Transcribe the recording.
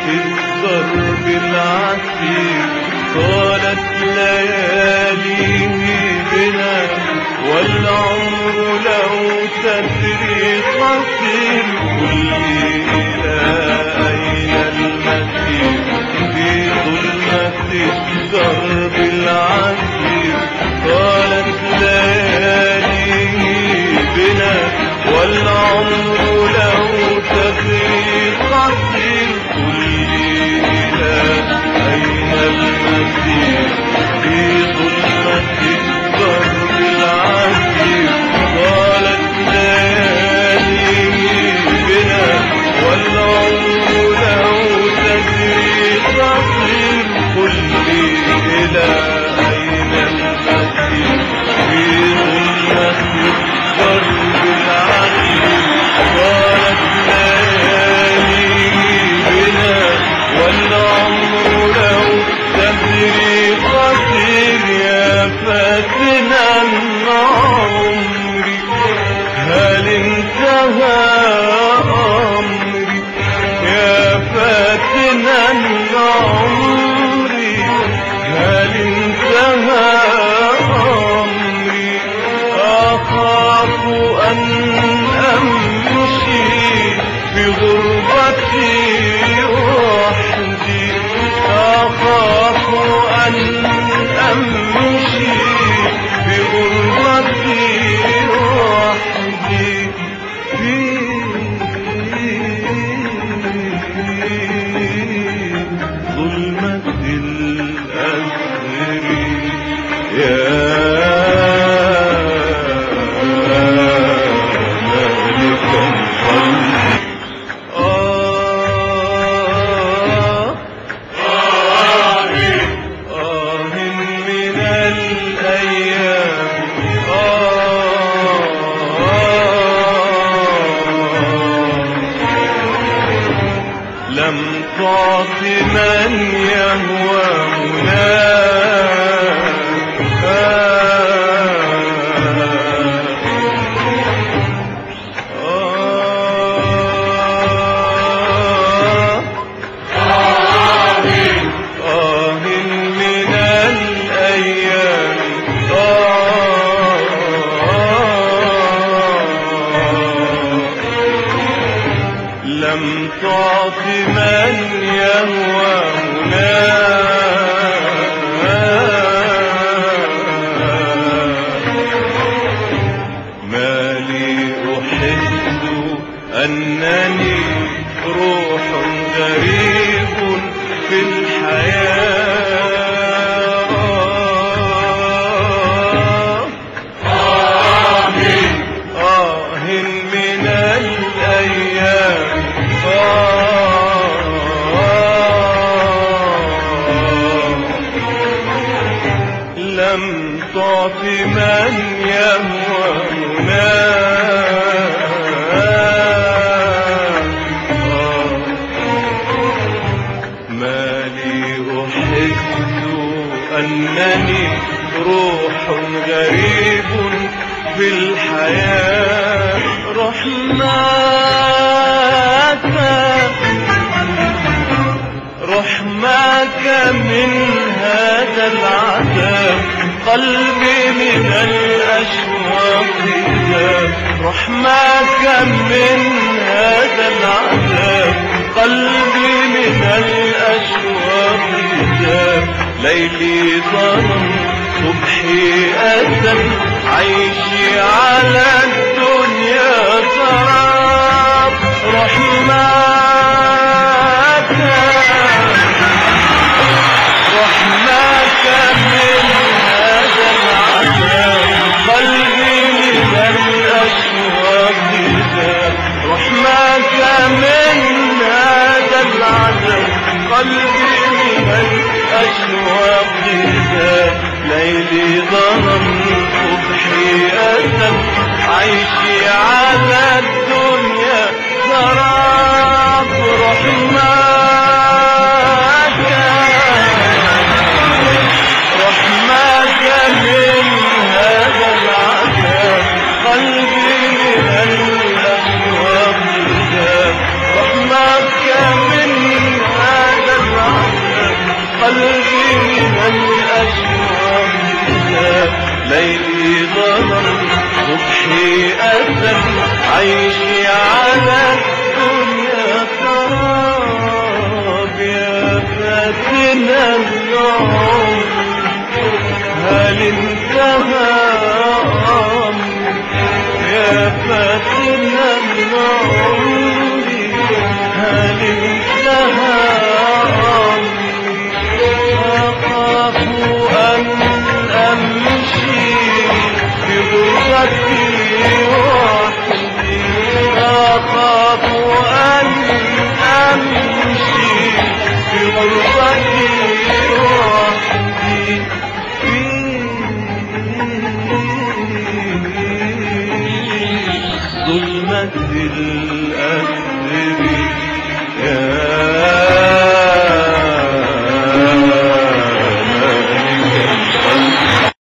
الضرب العسير طالت لياليه بنا والعمر لو تدري قصير قل إلى أين المسير في ظلمة الضرب العسير طالت لياليه بنا والعمر لو تدري قصير قل إلى أين المسير في ظلمة الضرب العسير طالت لياليه بنا والعمر لو تدري قصير قل إلى أين المسير في ظلمة الضرب العسير طالت لياليه بنا والعمر لو تدري قصير يا فاتنا عمري هل انتهى أمري يا فاتنا عمري هل انتهى أمري أخاف أن أمشي بغربتي وحدي أخاف أن أمشي بغربتي وحدي في ظلمة الأسر يا مالك القلب من الأيام لم تعط من يهوى لم تعط من يهوى ما لي أحس أنني روح غريب في الحياة من الأيام لم تعط من يهوى ما لي أحس أنني روح غريب في الحياة رحماك من هذا العذاب قلبي من الأشواق ذاب رحماك من هذا العذاب قلبي من الأشواق ذاب ليلي ظلم صبحي أذن عيشي على الدنيا سراب رحماك من هذا العذاب قلبي من الأشواق ذاب رحماك من هذا العذاب قلبي من الأشواق ذاب ليلي ظلم صبحي أسد عيشي على الدنيا سراب رحماك من هذا العذاب قلبي من الأشواق ذاب رحماك من ظلم صبحي أسد عيشي على الدنيا خراب يا فاتنا العمر هل انتهى أمري يا فاتنا العمر هل انتهى أمري أخاف أن أمشي بغربتي وحدي أخاف أن أمشي بغربتي وحدي في ظلمة الأسر